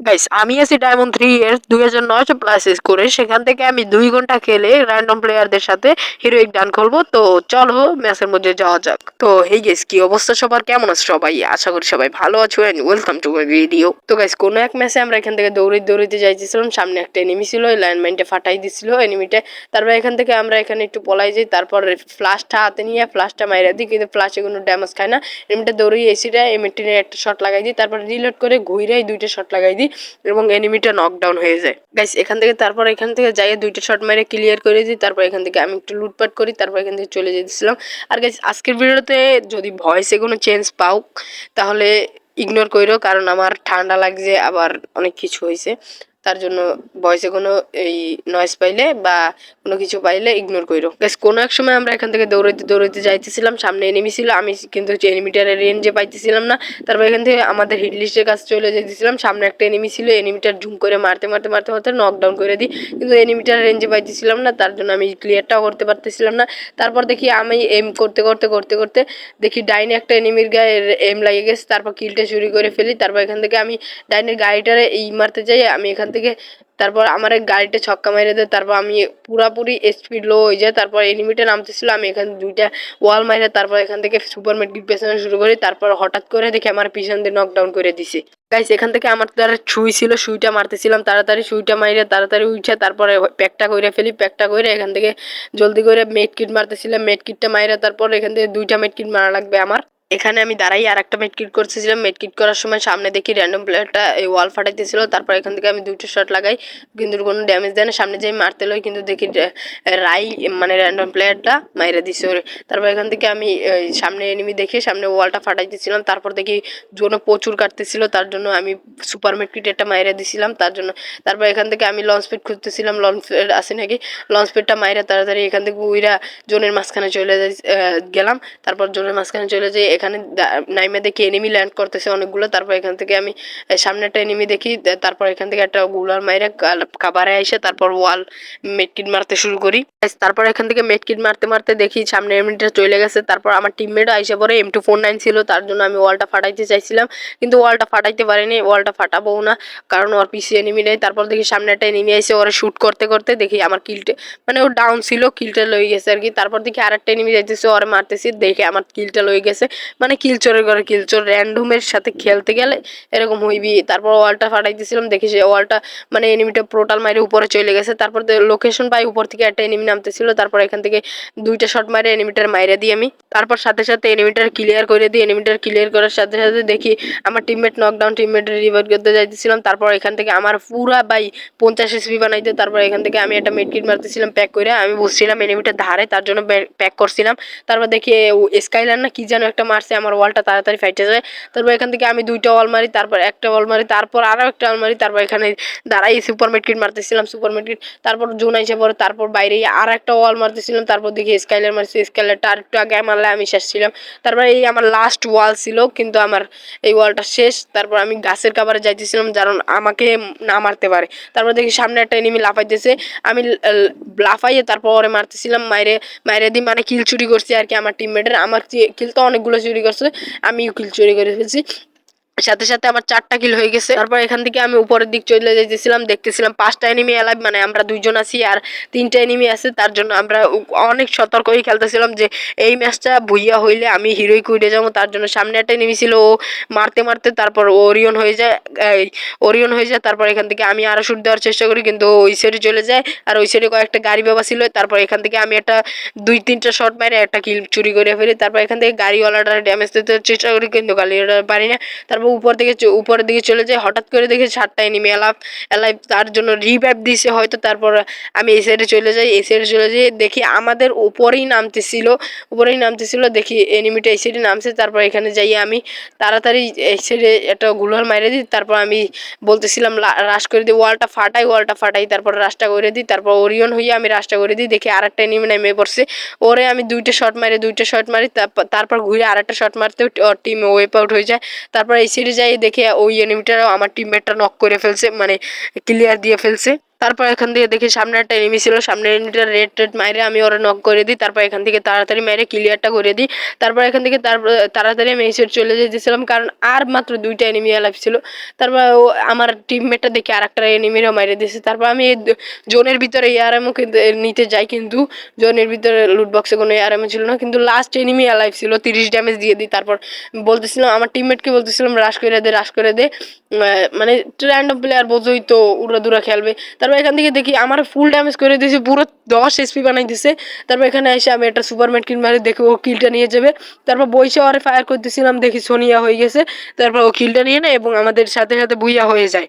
Guys আমি আছি diamond 3 এর 2900 প্লাস স্কোরে। সেখান থেকে আমি 2 ঘন্টা খেলে র্যান্ডম প্লেয়ারদের সাথে হিরোইক ডান খুলবো। তো চলো ম্যাচের মধ্যে যাওয়া যাক। তো হেই গাইস, কি অবস্থা সবার, কেমন আছো সবাই? আশা করি সবাই ভালো আছো and welcome to my video. তো গাইস কোন এক ম্যাচে আমরা এখান থেকে দৌড়িতে যাইতেছিলাম, সামনে একটা এনিমি ছিল, ওই লাইনমেন্টে ফাটাই দিছিল এনিমিটা। তারপর এখান থেকে আমরা এখানে একটু পলাই যাই, তারপর ফ্লাশটা হাতে নিয়ে ফ্লাশটা মাইরা দিই, কিন্তু ফ্লাশে কোনো ড্যামেজ খায় না। এনিমিটা দৌড়িয়ে এসিটা এমিটিনে একটা শট লাগাই দিই, তারপর রিলোড করে ঘুরেই দুইটা শট লাগাই দিই এবং এনিমিটা নকডাউন হয়ে যায়। গাইস এখান থেকে তারপর এখান থেকে যাই দুইটা শট মেরে ক্লিয়ার করে দিই, তারপর এখান থেকে আমি একটু লুটপাট করি, তারপর এখান থেকে চলে যেতেছিলাম। আর গাইস আজকের ভিডিওতে যদি ভয়েসে কোনো চেঞ্জ পাও তাহলে ইগনোর কইরো, কারণ আমার ঠান্ডা লাগছে, আবার অনেক কিছু হয়েছে, তার জন্য ভয়েসে কোনো এই নয়েজ পাইলে বা কোনো কিছু পাইলে ইগনোর কইরো। গাইস কোনো এক সময় আমরা এখান থেকে দৌড়াইতে যাইতেছিলাম, সামনে এনিমি ছিল, আমি কিন্তু এনিমিটার রেঞ্জে পাইতেছিলাম না। তারপর এখান থেকে আমাদের হিট লিস্টের কাছে চলে যেতেছিলাম, সামনে একটা এনিমি ছিল, এনিমিটার জুম করে মারতে নকডাউন করে দিই, কিন্তু এনিমিটার রেঞ্জে পাইতেছিলাম না, তার জন্য আমি ক্লিয়ারটাও করতে পারতেছিলাম না। তারপর দেখি আমি এম করতে দেখি ডাইনে একটা এনিমির গায়ে এম লাগিয়ে গেছে, তারপর কিলটা চুরি করে ফেলি। তারপর এখান থেকে আমি ডাইনের গাড়িটারে মারতে যাই, আমি এখান থেকে তারপর আমার গাড়িটা ছক্কা মেরে দেয়, তারপর আমি পুরাপুরি স্পিড লো হয়ে যায়। তারপর এনিমিটা নামতেছিল, আমি এখানে দুইটা ওয়াল মাইরে তারপর এখান থেকে সুপার মেডকিট পেছানো শুরু করি। তারপর হঠাৎ করে দেখি আমার পিছন দিয়ে নকডাউন করে দিছে। গাইস এখান থেকে আমার দ্বারা সুই ছিল, সুইটা মারতেছিলাম, তাড়াতাড়ি সুইটা মাইরে তাড়াতাড়ি উঠছে, তারপরে প্যাকটা করে ফেলি, প্যাকটা করে এখান থেকে জলদি করে মেডকিট মারতেছিলাম, মেডকিটটা মাইরে তারপর এখান থেকে দুইটা মেডকিট মারা লাগবে আমার। এখানে আমি দাঁড়াই আর একটা মেডকিট করতেছিলাম, মেডকিট করার সময় সামনে দেখি র্যান্ডম প্লেয়ারটা এই ওয়াল ফাটাইতেছিল, তারপর এখান থেকে আমি দুইটা শট লাগাই, কিন্তু কোনো ড্যামেজ দেয় না, সামনে যাই মারতে লই, কিন্তু দেখি রাই মানে র্যান্ডম প্লেয়ারটা মাইরে দিছে ওরে। তারপর এখান থেকে আমি সামনে এনিমি দেখে সামনে ওয়ালটা ফাটাইতেছিলাম, তারপর দেখি জোনে প্রচুর কাটতেছিল, তার জন্য আমি সুপার মেডকিট একটা মাইরে দিছিলাম তার জন্য। তারপর এখান থেকে আমি লঞ্চ প্যাড খুঁজতেছিলাম, লঞ্চ প্যাড আছে নাকি, লঞ্চ প্যাডটা মাইরে তাড়াতাড়ি এখান থেকে উইরা জোনের মাঝখানে চলে গেলাম। তারপর জোনের মাঝখানে চলে যাই, এখানে নাইমে দেখি এনিমি ল্যান্ড করতেছে অনেকগুলো। তারপর এখান থেকে আমি সামনে একটা এনিমি দেখি, তারপর এখান থেকে একটা গুলার মাইরে কাবারে আইসে তারপর ওয়াল মেডকিট মারতে শুরু করি। তারপর এখান থেকে মেডকিট মারতে দেখি সামনে এনিমিটা চলে গেছে। তারপর আমার টিমমেট আইসে পরে M249 ছিল, তার জন্য আমি ওয়ালটা ফাটাইতে চাইছিলাম, কিন্তু ওয়ালটা ফাটাইতে পারিনি, ওয়ালটা ফাটাবো না কারণ ওর পিছিয়ে এনিমি নেই। তারপর দেখি সামনে একটা এনিমি আইসে, ওরা শুট করতে দেখি আমার কিলটা মানে ও ডাউন ছিল, কিলটা লই গেছে আর কি। তারপর দেখি আরেকটা এনিমি যাইতেছে, ওরা মারতেছি, দেখে আমার কিলটা লই গেছে। মানে কিলচোরের ঘরে কিলচোর, র্যান্ডমের সাথে খেলতে গেলে এরকম হইবি। তারপর ওয়ালটা ফাটাইতেছিলাম, দেখি সে ওয়ালটা মানে এনিমিটা পোর্টাল মাইরে উপরে চলে গেছে। তারপর লোকেশন পাই উপর থেকে একটা এনিমি নামতেছিল, তারপর এখান থেকে দুইটা শট মারে এনিমিটার মাইরে দিই আমি। তারপর সাথে এনিমিটার ক্লিয়ার করে দিই, এনিমিটার ক্লিয়ার করার সাথে দেখি আমার টিমমেট নকডাউন, টিমমেটের রিভাইভ করতে যাইতেছিলাম। তারপর এখান থেকে আমার পুরা 50 এসপি বানাইতে, তারপর এখান থেকে আমি একটা মেডকিট মারতেছিলাম প্যাক করে, আমি বুঝছিলাম এনিমিটার ধারে, তার জন্য প্যাক করছিলাম। তারপর দেখি স্কাইলার না কি যেন একটা মারছে, আমার ওয়ালটা তাড়াতাড়ি ফাইটে যায়। তারপর এখান থেকে আমি দুইটা ওয়াল মারি, তারপর একটা ওয়াল মারি, তারপর আরো একটা ওয়াল মারি, তারপর এখানে দাঁড়াই সুপার মেডকিট মারতেছিলাম, সুপার মেডকিট, তারপর জোন আইসে পরে, তারপর বাইরে আর একটা ওয়াল মারতেছিলাম, তারপর দেখি স্কাইলার মারছি, স্কাইলারটা আর একটু আগে মারলে আমি শেষ ছিলাম। তারপর এই আমার লাস্ট ওয়াল ছিল, কিন্তু আমার এই ওয়ালটা শেষ। তারপর আমি গাছের কাবারে যাইতেছিলাম কারণ আমাকে না মারতে পারে। তারপর দেখি সামনে একটা এনিমি লাফাইতেছে, আমি লাফাইয়ে তারপর ওরে মারতেছিলাম, মাইরে দিই, মানে কিল চুরি করছি আর কি আমার টিমমেটের। আমার কিল তো অনেকগুলো চুরি করছে, আমিও কিল চুরি করে ফেলছি, সাথে আমার 4টা কিল হয়ে গেছে। তারপর এখান থেকে আমি উপরের দিক চলে যাইতেছিলাম, দেখতেছিলাম 5টা এনিমি অ্যালাইভ, মানে আমরা 2জন আছি আর 3টা এনিমি আছে, তার জন্য আমরা অনেক সতর্ক হয়ে খেলতেছিলাম যে এই ম্যাচটা ভুইয়া হইলে আমি হিরোই কুইডে যাবো। তার জন্য সামনে একটা এনিমি ছিল, ও মারতে তারপর ওরিয়ন হয়ে যায়। তারপর এখান থেকে আমি আরো শুট দেওয়ার চেষ্টা করি, কিন্তু ওই সাইডে চলে যায়, আর ওই সাইডে কয়েকটা গাড়ি বাবা ছিল। তারপর এখান থেকে আমি একটা 2-3টা শট মারে একটা কিল চুরি করে ফেলি। তারপর এখান থেকে গাড়িওয়ালাটা ড্যামেজ দিতে চেষ্টা করি, কিন্তু গাড়িওয়ালা পারি না। তারপর উপরের দিকে চলে যায়, হঠাৎ করে দেখি 7টা এনিমি অ্যালাইভ, তার জন্য রিভাইভ দিছে হয়তো। তারপর আমি এই সাইডে চলে যাই, দেখি আমাদের উপরেই নামতেছিল, দেখি এনিমিটা এই সাইডে নামছে। তারপর এখানে যাই আমি তাড়াতাড়ি এই সাইডে একটা গুলার মাইরে দিই, তারপর আমি বলতেছিলাম রাশ করে দিই, ওয়ালটা ফাটাই, তারপর রাশটা করে দিই, তারপর ওরিয়ন হয়ে আমি রাশটা করে দিই, দেখি আরেকটা এনিমি নেমে পড়ছে, ওরে আমি দুইটা শট মারি, তারপর ঘুরে আরেকটা শট মারতে ওর টিম ওয়েপ আউট হয়ে যায়। তারপর এই সাইডে যাই, দেখে ওই এনিমিটাও আমার টিমমেটটা নক করে ফেলছে, মানে ক্লিয়ার দিয়ে ফেলছে। তারপর এখান থেকে দেখি সামনে একটা এনিমি ছিল, সামনে এনিমিটা রেড মাইরে আমি ওরা নক করে দিই। তারপর এখান থেকে তাড়াতাড়ি মেরে ক্লিয়ারটা করে দিই। তারপর এখান থেকে তাড়াতাড়ি আমি এই সাইড চলে যেতেছিলাম, কারণ আর মাত্র 2টা এনিমি অ্যালাইভ ছিল। তারপর আমার টিমমেটটা দেখে আরেকটা এনিমিরও মাইরে দিয়েছে। তারপর আমি এই জোনের ভিতরে এআরএমও নিতে যাই, কিন্তু জোনের ভিতরে লুট বক্সে কোনো এআরএমও ছিল না, কিন্তু লাস্ট এনিমি অ্যালাইভ ছিল, 30 ড্যামেজ দিয়ে দিই। তারপর বলতেছিলাম আমার টিমমেটকে বলতেছিলাম রাশ করে দে, মানে র্যান্ডম প্লেয়ার বোঝোই তো, উড়াদুরা খেলবে। তারপর এখান থেকে দেখি আমার ফুল ড্যামেজ করে দিয়েছে, পুরো 10 এসপি বানাই দিছে। তারপর এখানে এসে আমি একটা সুপারমেট কিল মারি, দেখে ও কিলটা নিয়ে যাবে। তারপর বইসে ওরে ফায়ার করতেছিলাম, দেখি সোনিয়া হয়ে গেছে। তারপর ও কিলটা নিয়ে নেয় এবং আমাদের সাথে সাথে বুইয়া হয়ে যায়।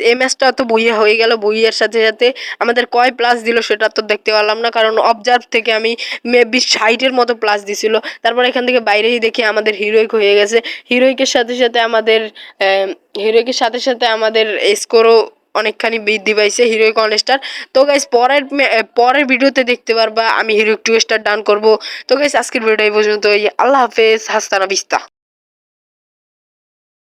এই ম্যাচটা তো বুইয়া হয়ে গেল। বুইয়ার সাথে সাথে আমাদের কয় প্লাস দিল সেটা তো দেখতে পারলাম না, কারণ অবজার্ভ থেকে আমি মেবি 60-এর মতো প্লাস দিছিল। তারপর এখান থেকে বাইরেই দেখি আমাদের হিরোইক হয়ে গেছে। হিরোইকের সাথে সাথে আমাদের স্কোরও অনেকখানি বৃদ্ধি পাইছে, হিরোইক অনেস্টার। তো গাইস পরের ভিডিওতে দেখতে পারবা আমি হিরোইক 2 স্টার ডান করব। তো গাইস আজকের ভিডিওটা এই পর্যন্ত। আল্লাহ হাফেজ, হাস্তানা বিস্তা।